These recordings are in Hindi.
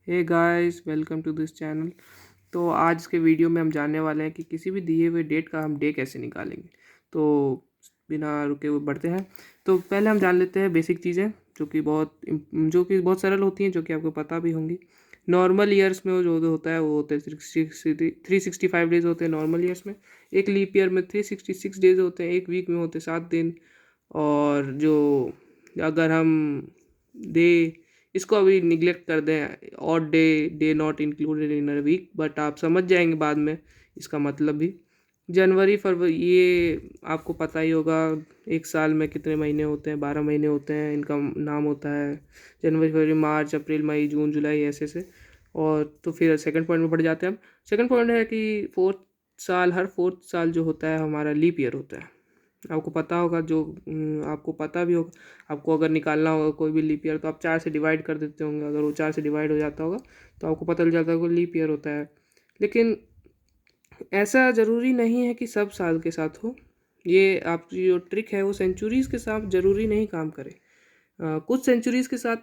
Hey guys, welcome to this channel. तो आज के वीडियो में हम जानने वाले हैं कि किसी भी दिए हुए डेट का हम डे कैसे निकालेंगे। तो बिना रुके हुए बढ़ते हैं। तो पहले हम जान लेते हैं बेसिक चीज़ें जो कि बहुत सरल होती हैं, जो कि आपको पता भी होंगी। नॉर्मल ईयर्स में वो जो होता है वो होते हैं 365 डेज होते हैं नॉर्मल ईयर्स में। एक लीप ईयर में 366 डेज होते हैं। एक वीक में होते हैं 7 दिन। और जो अगर हम डे इसको अभी निगलेक्ट कर दें, odd day, day not included in a week, but आप समझ जाएंगे बाद में इसका मतलब भी। जनवरी फरवरी ये आपको पता ही होगा। एक साल में कितने महीने होते हैं? 12 महीने होते हैं। इनका नाम होता है जनवरी फरवरी मार्च अप्रैल मई जून जुलाई, ऐसे से। और तो फिर सेकंड पॉइंट में बढ़ जाते हैं हम। सेकंड पॉइंट है कि हर फोर्थ साल जो होता है हमारा लीप ईयर होता है। आपको पता होगा, आपको पता भी होगा। आपको अगर निकालना होगा कोई भी लीप ईयर, तो आप 4 से डिवाइड कर देते होंगे। अगर वो 4 से डिवाइड हो जाता होगा तो आपको पता चल जाता होगा लीप ईयर होता है। लेकिन ऐसा ज़रूरी नहीं है कि सब साल के साथ हो। ये आपकी जो ट्रिक है वो सेंचुरीज़ के साथ ज़रूरी नहीं काम करे। कुछ सेंचुरीज़ के साथ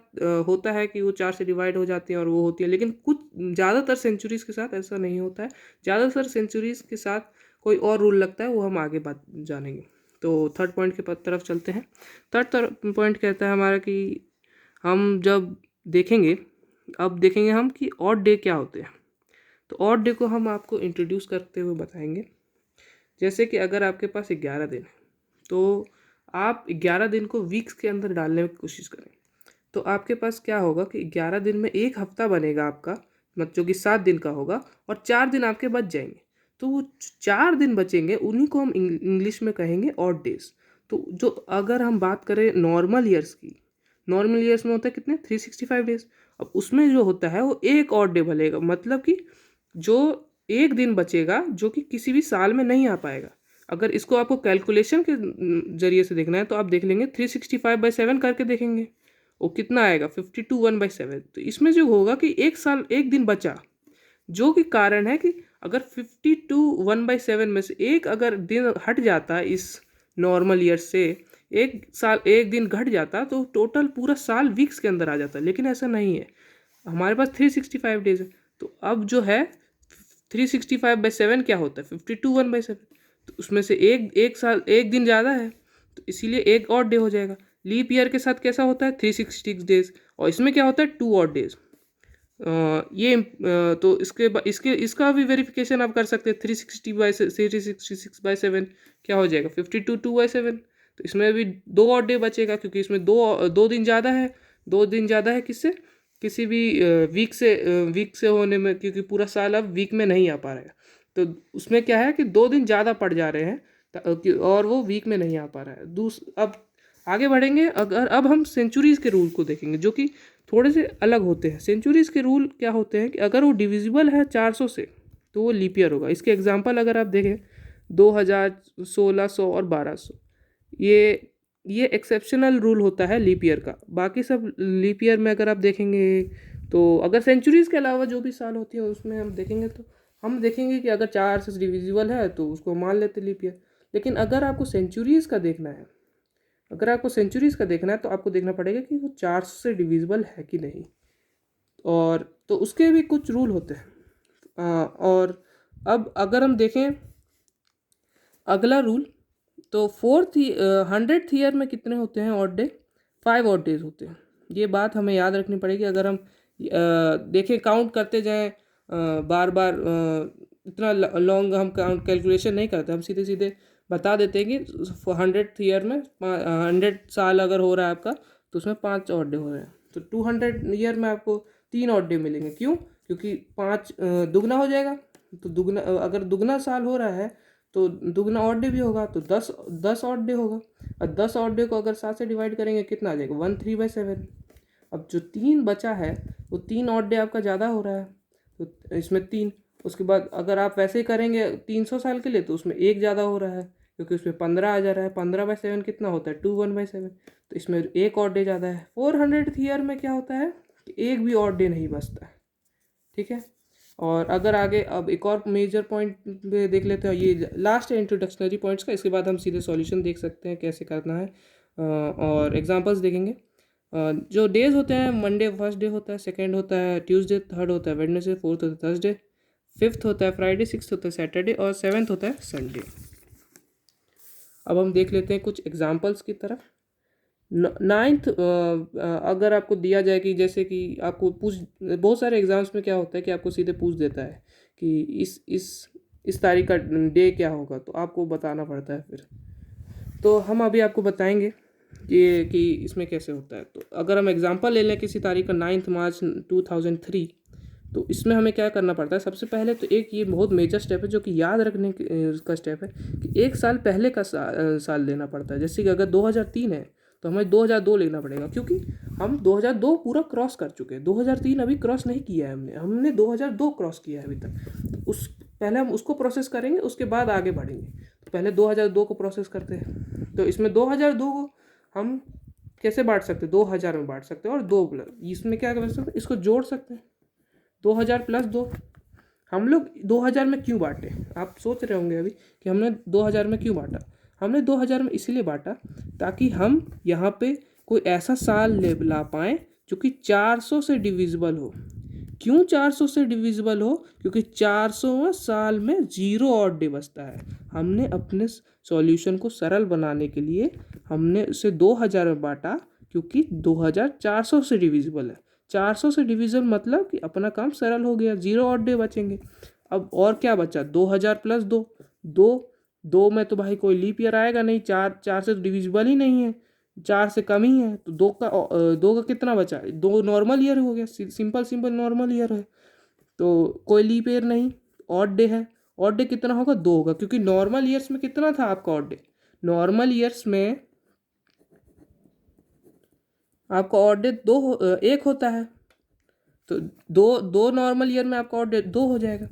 होता है कि वो 4 से डिवाइड हो जाती हैं और वो होती है, लेकिन कुछ ज़्यादातर सेंचुरीज़ के साथ ऐसा नहीं होता है। ज़्यादातर सेंचुरीज़ के साथ कोई और रूल लगता है, वो हम आगे बात जानेंगे। तो थर्ड पॉइंट के तरफ चलते हैं। थर्ड पॉइंट कहता है हमारा कि हम जब देखेंगे अब देखेंगे हम कि ऑड डे क्या होते हैं। तो ऑड डे को हम आपको इंट्रोड्यूस करते हुए बताएंगे। जैसे कि अगर आपके पास 11 दिन है, तो आप 11 दिन को वीक्स के अंदर डालने की कोशिश करें। तो आपके पास क्या होगा कि 11 दिन में एक हफ्ता बनेगा आपका, मतलब जो कि 7 दिन का होगा, और 4 दिन आपके बच जाएंगे। तो वो 4 दिन बचेंगे, उन्हीं को हम इंग्लिश में कहेंगे ऑड डेज। तो जो अगर हम बात करें नॉर्मल ईयर्स की, नॉर्मल ईयर्स में होता है कितने 365 डेज। अब उसमें जो होता है वो एक ऑड डे भलेगा, मतलब कि जो एक दिन बचेगा जो कि किसी भी साल में नहीं आ पाएगा। अगर इसको आपको कैलकुलेशन के जरिए से देखना है तो आप देख लेंगे 365/7 करके देखेंगे, वो कितना आएगा 52 1/7। तो इसमें जो होगा कि एक साल एक दिन बचा, जो कि कारण है कि अगर 52 1/7 में से एक अगर दिन हट जाता इस नॉर्मल ईयर से, एक साल एक दिन घट जाता, तो टोटल पूरा साल वीक्स के अंदर आ जाता। लेकिन ऐसा नहीं है, हमारे पास 365 डेज है। तो अब जो है 365/7 क्या होता है 52 1/7। तो उसमें से एक साल एक दिन ज़्यादा है, तो इसीलिए एक और डे हो जाएगा। लीप ईयर के साथ कैसा होता है 366 डेज, और इसमें क्या होता है 2 और डेज। तो इसका भी वेरिफिकेशन आप कर सकते हैं। 366/7 क्या हो जाएगा 52 2/7। तो इसमें भी 2 और डे बचेगा, क्योंकि इसमें दो दिन ज़्यादा है। 2 दिन ज़्यादा है किससे? किसी भी वीक से होने में, क्योंकि पूरा साल अब वीक में नहीं आ पा रहा है। तो उसमें क्या है कि 2 दिन ज़्यादा पड़ जा रहे हैं, और वो वीक में नहीं आ पा रहा है। अब आगे बढ़ेंगे। अगर अब हम सेंचुरीज़ के रूल को देखेंगे, जो कि थोड़े से अलग होते हैं। सेंचुरीज़ के रूल क्या होते हैं कि अगर वो डिविजिबल है 400 से, तो वो लीप ईयर होगा। इसके एग्जांपल अगर आप देखें 2000, 1600 और 1200, ये एक्सेप्शनल रूल होता है लीप ईयर का। बाकी सब लीप ईयर में अगर आप देखेंगे, तो अगर सेंचुरीज़ के अलावा जो भी साल होती है उसमें हम देखेंगे, तो हम देखेंगे कि अगर 4 से डिविजिबल है तो उसको मान लेते लीप ईयर। लेकिन अगर आपको सेंचुरीज़ का देखना है तो आपको देखना पड़ेगा कि वो 400 से डिविजिबल है कि नहीं। और तो उसके भी कुछ रूल होते हैं। और अब अगर हम देखें अगला रूल, तो 100th ईयर में कितने होते हैं ऑड डे? 5 ऑड डेज होते हैं। ये बात हमें याद रखनी पड़ेगी। अगर हम देखें, काउंट करते जाएं बार बार, इतना लॉन्ग हम काउंट कैलकुलेशन नहीं करते। हम सीधे सीधे बता देते हैं कि 100th ईयर में 100 साल अगर हो रहा है आपका, तो उसमें 5 ऑड डे हो रहे हैं। तो 200 ईयर में आपको 3 ऑड डे मिलेंगे। क्यों? क्योंकि 5 दुगना हो जाएगा। तो दुगना, अगर दुगना साल हो रहा है तो दुगना ऑड डे भी होगा, तो 10 ऑड डे होगा। और 10 ऑड डे को अगर 7 से डिवाइड करेंगे कितना आ जाएगा 13/7। अब जो 3 बचा है वो 3 ऑड डे आपका ज़्यादा हो रहा है, तो इसमें 3। उसके बाद अगर आप वैसे ही करेंगे 300 साल के लिए, तो उसमें एक ज़्यादा हो रहा है, क्योंकि उसमें 15 आ जा रहा है। 15/7 कितना होता है 2 1/7। तो इसमें एक ऑड डे ज़्यादा है। 400th ईयर में क्या होता है कि एक भी ऑड डे नहीं बचता है। ठीक है। और अगर आगे अब एक और मेजर पॉइंट देख लेते हैं, ये लास्ट है इंट्रोडक्शनरी पॉइंट्स का। इसके बाद हम सीधे सॉल्यूशन देख सकते हैं कैसे करना है, और एग्जांपल्स देखेंगे। जो डेज होते हैं, मंडे फर्स्ट डे होता है, सेकंड होता है ट्यूसडे, थर्ड होता है वेडनेसडे, फोर्थ होता है थर्सडे, फिफ्थ होता है फ्राइडे, सिक्स्थ होता है सैटरडे और सेवन्थ होता है संडे। अब हम देख लेते हैं कुछ एग्जाम्पल्स की तरफ। नाइन्थ, अगर आपको दिया जाए कि जैसे कि आपको पूछ, बहुत सारे एग्जाम्स में क्या होता है कि आपको सीधे पूछ देता है कि इस तारीख का डे क्या होगा, तो आपको बताना पड़ता है फिर। तो हम अभी आपको बताएंगे कि इसमें कैसे होता है। तो अगर हम एग्जांपल ले लें किसी तारीख का 9 मार्च 2003, तो इसमें हमें क्या करना पड़ता है। सबसे पहले तो एक ये बहुत मेजर स्टेप है जो कि याद रखने का स्टेप है कि एक साल पहले का साल लेना पड़ता है। जैसे कि अगर 2003 है तो हमें 2002 लेना पड़ेगा, क्योंकि हम 2002 पूरा क्रॉस कर चुके हैं। 2003 अभी क्रॉस नहीं किया है हमने 2002 क्रॉस किया है अभी तक। तो उस पहले हम उसको प्रोसेस करेंगे, उसके बाद आगे बढ़ेंगे। तो पहले 2002 को प्रोसेस करते हैं। तो इसमें 2002 को हम कैसे बांट सकते हैं, 2000 में बांट सकते हैं और 2 प्लस इसमें क्या कर सकते हैं, इसको जोड़ सकते हैं। 2000 प्लस 2। हम लोग 2000 में क्यों बांटे, आप सोच रहे होंगे अभी कि हमने 2000 में क्यों बांटा। हमने 2000 में इसीलिए बांटा ताकि हम यहाँ पे कोई ऐसा साल ला पाएँ जो कि 400 से डिविजिबल हो। क्यों 400 से डिविजिबल हो, क्योंकि 400वें साल में 0 ऑड डे बचता है। हमने अपने सॉल्यूशन को सरल बनाने के लिए हमने उसे 2000 में बांटा, क्योंकि 2000 400 से डिविजिबल है। 400 से डिविजिबल मतलब कि अपना काम सरल हो गया, 0 ऑड डे बचेंगे। अब और क्या बचा, 2000 प्लस 2। 2 में तो भाई कोई लीप ईयर आएगा नहीं, 4 से तो डिविजिबल ही नहीं है, 4 से कम ही है। तो 2 का कितना बचा, 2 नॉर्मल ईयर हो गया, सिंपल नॉर्मल ईयर है। तो कोई लीप ईयर नहीं, ऑड डे है। ऑड डे कितना होगा, 2 होगा, क्योंकि नॉर्मल ईयर्स में कितना था आपका ऑड डे। नॉर्मल ईयर्स में आपका ऑड डे 1 होता है। तो दो नॉर्मल ईयर में आपका ऑड डे 2 हो जाएगा।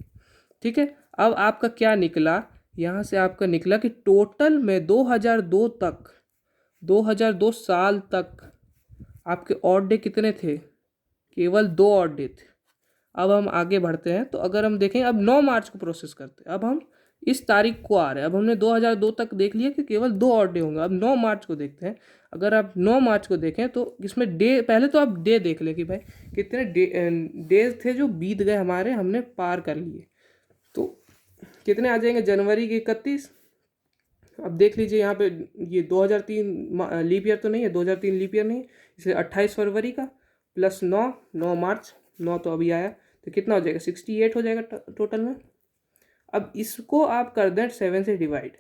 ठीक है। अब आपका क्या निकला, यहाँ से आपका निकला कि टोटल में 2002 साल तक आपके ऑड डे कितने थे, केवल 2 ऑड डे थे। अब हम आगे बढ़ते हैं। तो अगर हम देखें, अब 9 मार्च को प्रोसेस करते हैं। अब हम इस तारीख को आ रहे हैं। अब हमने 2002 तक देख लिया कि केवल 2 ऑड डे होंगे। अब 9 मार्च को देखते हैं। अगर आप 9 मार्च को देखें तो इसमें डे, पहले तो आप डे देख लें कि भाई कितने डेज थे जो बीत गए हमारे, हमने पार कर लिए। तो कितने आ जाएंगे, जनवरी के 31। अब देख लीजिए यहाँ पे, ये 2003 लीप ईयर तो नहीं है, 2003 लीप ईयर नहीं है, इसलिए 28 फरवरी का प्लस 9 मार्च, 9 तो अभी आया, तो कितना हो जाएगा, 68 हो जाएगा टोटल में। अब इसको आप कर दें 7 से डिवाइड।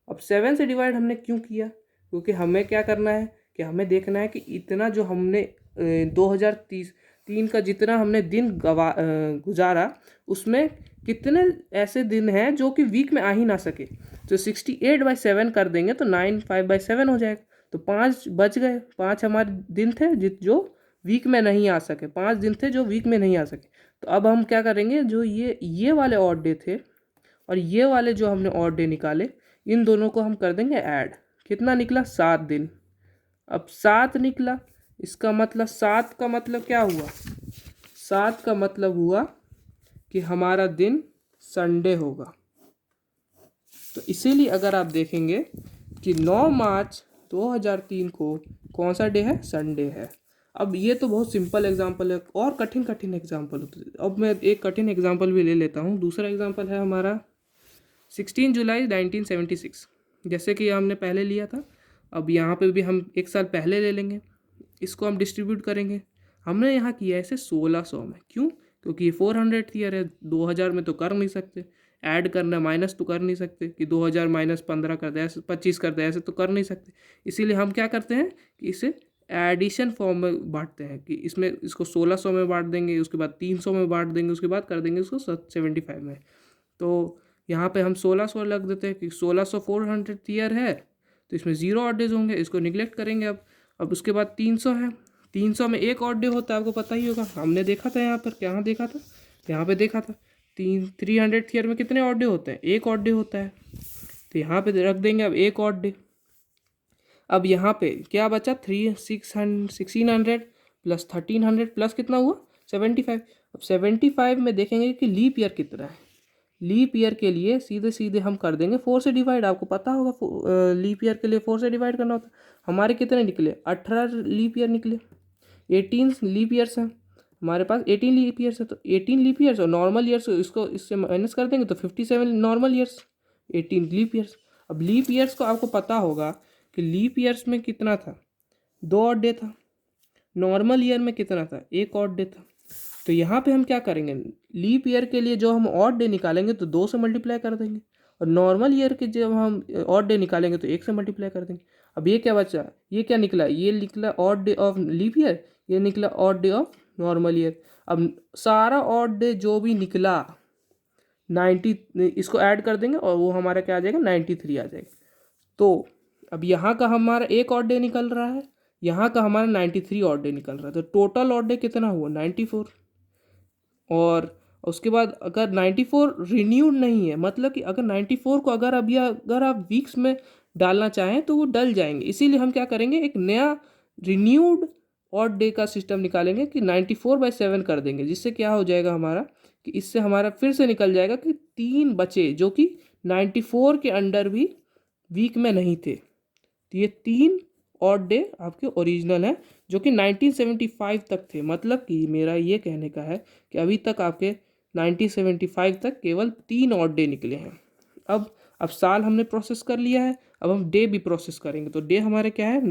अब 7 से डिवाइड हमने क्यों किया, क्योंकि हमें क्या करना है कि हमें देखना है कि इतना जो हमने 2003 का जितना हमने दिन गुजारा, उसमें कितने ऐसे दिन हैं जो कि वीक में आ ही ना सके। तो 68/7 कर देंगे तो 9/5/7 हो जाएगा। तो 5 बच गए, 5 हमारे दिन थे जो वीक में नहीं आ सके, 5 दिन थे जो वीक में नहीं आ सके। तो अब हम क्या करेंगे, जो ये वाले ऑड डे थे और ये वाले जो हमने ऑड डे निकाले, इन दोनों को हम कर देंगे ऐड। कितना निकला, 7 दिन। अब 7 निकला, इसका मतलब 7 का मतलब क्या हुआ, 7 का मतलब हुआ कि हमारा दिन संडे होगा। तो इसीलिए अगर आप देखेंगे कि 9 मार्च 2003 को कौन सा डे है, संडे है। अब ये तो बहुत सिंपल एग्जांपल है, और कठिन एग्जांपल होते हैं। अब मैं एक कठिन एग्जांपल भी ले लेता हूँ। दूसरा एग्जांपल है हमारा 16 जुलाई 1976। जैसे कि हमने पहले लिया था, अब यहाँ पे भी हम एक साल पहले ले लेंगे। इसको हम डिस्ट्रीब्यूट करेंगे। हमने यहाँ किया है इसे 1600 में। क्यों, क्योंकि ये 400 ईयर है, 2000 में तो कर नहीं सकते, ऐड करना, माइनस तो कर नहीं सकते कि 2000 माइनस 15 कर दे, ऐसे 25 कर दे, ऐसे तो कर नहीं सकते। इसीलिए हम क्या करते हैं कि इसे एडिशन फॉर्म में बांटते हैं, कि इसमें इसको 1600 में बांट देंगे, उसके बाद 300 में बांट देंगे, उसके बाद कर देंगे इसको 75 में। तो यहाँ पे हम 1600 लग देते हैं कि 1600 400 ईयर है, तो इसमें 0 ऑड डेज होंगे, इसको निगलेक्ट करेंगे। अब उसके बाद 300 है, 300 में 1 ऑड डे होता है, आपको पता ही होगा, हमने देखा था यहाँ पर, क्या देखा था, यहाँ पे देखा था। 300 ईयर में कितने ऑड डे होते हैं, 1 ऑड डे होता है। तो यहाँ पे रख देंगे अब 1 ऑड डे। अब यहाँ पे क्या बचा, 1600 प्लस 1300 प्लस कितना हुआ, 75। अब 75 में देखेंगे कि लीप ईयर कितना है। लीप ईयर के लिए सीधे सीधे हम कर देंगे 4 से डिवाइड। आपको पता होगा लीप ईयर के लिए 4 से डिवाइड करना होता है। हमारे कितने निकले? 18 लीप ईयर निकले। 18 लीप ईयर्स हैं हमारे पास, 18 लीप ईयर्स है। तो 18 लीप ईयर्स और नॉर्मल ईयर्स इसको इससे माइनस कर देंगे तो 57 नॉर्मल ईयर्स, 18 लीप ईयर्स। अब लीप ईयर्स को आपको पता होगा कि लीप ईयर्स में कितना था? 2 ऑड डे था। नॉर्मल ईयर में कितना था? 1 ऑड डे था। तो यहाँ पे हम क्या करेंगे? लीप ईयर के लिए जो हम ऑड डे निकालेंगे तो 2 से मल्टीप्लाई कर देंगे, और नॉर्मल ईयर के जब हम ऑड डे निकालेंगे तो 1 से मल्टीप्लाई कर देंगे। अब ये क्या बचा? ये क्या निकला? ये निकला odd day of leap year, ये निकला odd day of normal year. अब सारा ऑड डे जो भी निकला 90 इसको ऐड कर देंगे और वो हमारा क्या आ जाएगा? 93 आ जाएगा। तो अब यहाँ का हमारा 1 ऑड डे निकल रहा है, यहाँ का हमारा 93 ऑड डे निकल रहा है। तो टोटल ऑड डे कितना हुआ? 94। और उसके बाद अगर 94 रिन्यूड नहीं है, मतलब कि अगर 94 को अगर आप वीक्स में डालना चाहें तो वो डल जाएंगे। इसीलिए हम क्या करेंगे? एक नया रिन्यूड ऑड डे का सिस्टम निकालेंगे कि 94/7 कर देंगे, जिससे क्या हो जाएगा हमारा कि इससे हमारा फिर से निकल जाएगा कि 3 बचे जो कि 94 के अंडर भी वीक में नहीं थे। तो ये 3 ऑड डे आपके ओरिजिनल हैं जो कि 1975 तक थे। मतलब कि मेरा ये कहने का है कि अभी तक आपके 1975 तक केवल 3 ऑड डे निकले हैं। अब साल हमने प्रोसेस कर लिया है, अब हम डे भी प्रोसेस करेंगे। तो डे हमारे क्या है?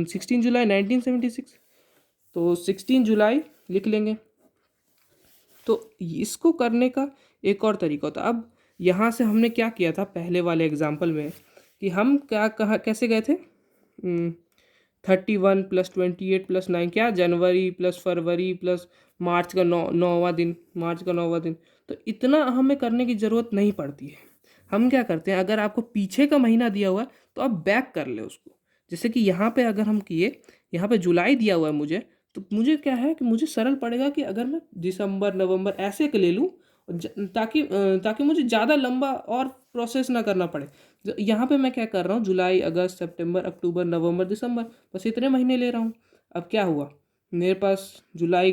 16 जुलाई 1976। तो 16 जुलाई लिख लेंगे। तो इसको करने का एक और तरीका होता है। अब यहाँ से हमने क्या किया था पहले वाले एग्जाम्पल में कि हम कैसे गए थे? 31 + 28 + 9 क्या? जनवरी + फरवरी + मार्च का 9वां दिन, मार्च का 9वां दिन। तो इतना हमें करने की ज़रूरत नहीं पड़ती है। हम क्या करते हैं, अगर आपको पीछे का महीना दिया हुआ है तो आप बैक कर ले उसको। जैसे कि यहाँ पे अगर हम किए, यहाँ पे जुलाई दिया हुआ है मुझे, तो मुझे क्या है कि मुझे सरल पड़ेगा कि अगर मैं दिसंबर नवंबर ऐसे के ले लूँ ताकि मुझे ज़्यादा लंबा और प्रोसेस ना करना पड़े। यहाँ पे मैं क्या कर रहा हूँ? जुलाई, अगस्त, सितंबर, अक्टूबर, नवंबर, दिसंबर, बस इतने महीने ले रहा हूँ। अब क्या हुआ? मेरे पास जुलाई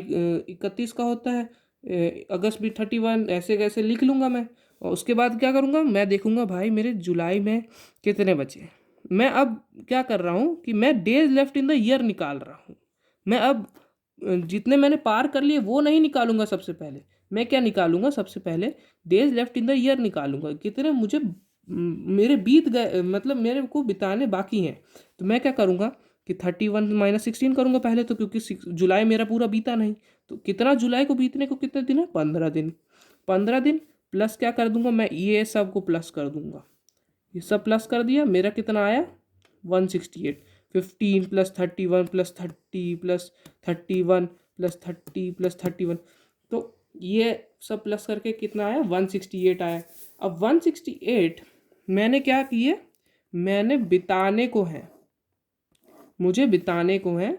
31 का होता है, अगस्त भी 31, ऐसे कैसे लिख लूँगा मैं। और उसके बाद क्या करूँगा? मैं देखूँगा भाई मेरे जुलाई में कितने बचे। मैं अब क्या कर रहा हूँ कि मैं days left in the year निकाल रहा हूँ। मैं अब जितने मैंने पार कर लिए वो नहीं निकालूंगा। सबसे पहले मैं क्या निकालूंगा? सबसे पहले days left in the year निकालूंगा, कितने मुझे मेरे बीत गए, मतलब मेरे को बिताने बाकी हैं। तो मैं क्या करूँगा कि 31 - 16 करूँगा पहले, तो क्योंकि जुलाई मेरा पूरा बीता नहीं। तो कितना जुलाई को बीतने को कितने दिन है? 15 दिन। 15 दिन प्लस क्या कर दूंगा मैं? ये सब को प्लस कर दूंगा। ये सब प्लस कर दिया, मेरा कितना आया? 168। 15 + 31 + 30 + 31 + 30 + 31, तो ये सब प्लस करके कितना आया? 168 आया। अब 168 मैंने क्या किए? मैंने बिताने को है, मुझे बिताने को है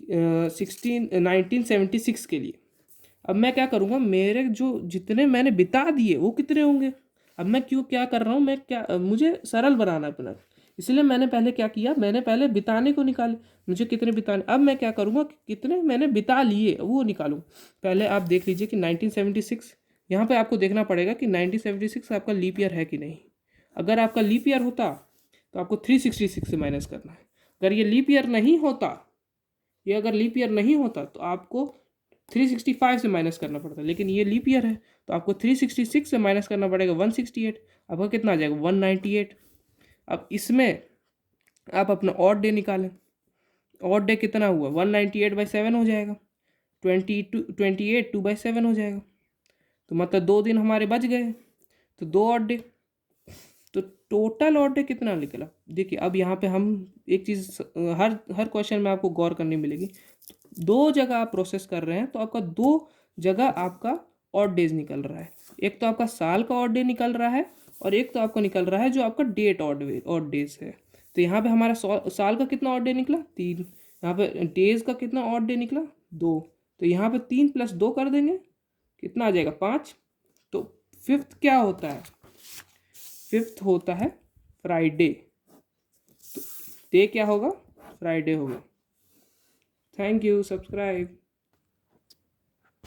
1976 के लिए। अब मैं क्या करूँगा? मेरे जो जितने मैंने बिता दिए वो कितने होंगे? अब मैं क्या कर रहा हूँ? मुझे सरल बनाना है अपना, इसलिए मैंने पहले क्या किया? मैंने पहले बिताने को निकाले, मुझे कितने बिताने। अब मैं क्या करूँगा कि कितने मैंने बिता लिए वो निकालूँ। पहले आप देख लीजिए कि 1976, यहाँ पे आपको देखना पड़ेगा कि 1976 आपका लीप ईयर है कि नहीं। अगर आपका लीप ईयर होता तो आपको 366 से माइनस करना है। अगर ये लीप ईयर नहीं होता, अगर लीप ईयर नहीं होता तो आपको 365 से माइनस करना पड़ता, लेकिन ये लीप ईयर है तो आपको 366 से माइनस करना पड़ेगा 168। आपका कितना आ जाएगा? 198। अब इसमें आप अपना ऑड डे निकालें। ऑड डे कितना हुआ? 198/7 हो जाएगा। 28 2/7 हो जाएगा। तो मतलब 2 दिन हमारे बच गए, तो 2 ऑड डे। तो टोटल ऑड डे कितना निकला? देखिए अब यहाँ पे हम एक चीज़ हर क्वेश्चन में आपको गौर करनी मिलेगी। 2 जगह आप प्रोसेस कर रहे हैं तो आपका 2 जगह आपका ऑड डेज निकल रहा है। एक तो आपका साल का ऑड डे निकल रहा है और एक तो आपका निकल रहा है जो आपका डेट ऑड डेज है। तो यहाँ पे हमारा साल का कितना ऑड डे निकला? 3। यहाँ पे डेज का कितना ऑड डे निकला? 2। तो यहाँ पे 3 + 2 कर देंगे, कितना आ जाएगा? 5। तो फिफ्थ क्या होता है? फिफ्थ होता है फ्राइडे। तो डे क्या होगा? फ्राइडे होगा। Thank you. सब्सक्राइब।